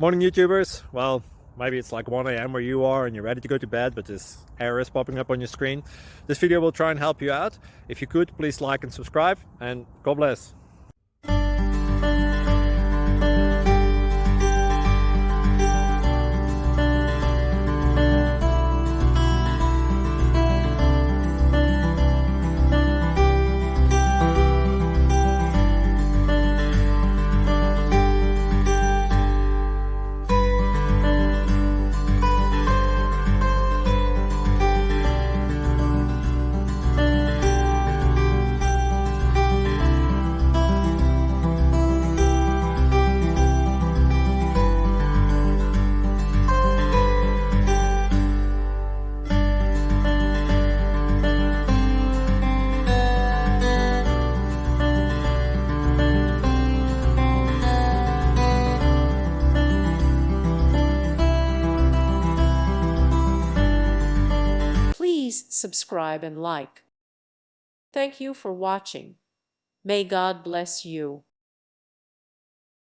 Morning YouTubers. Well, maybe it's like 1 a.m. where you are and you're ready to go to bed, but this error is popping up on your screen. This video will try and help you out. If you could, please like and subscribe, and God bless. Please subscribe and like. Thank you for watching. May God bless you.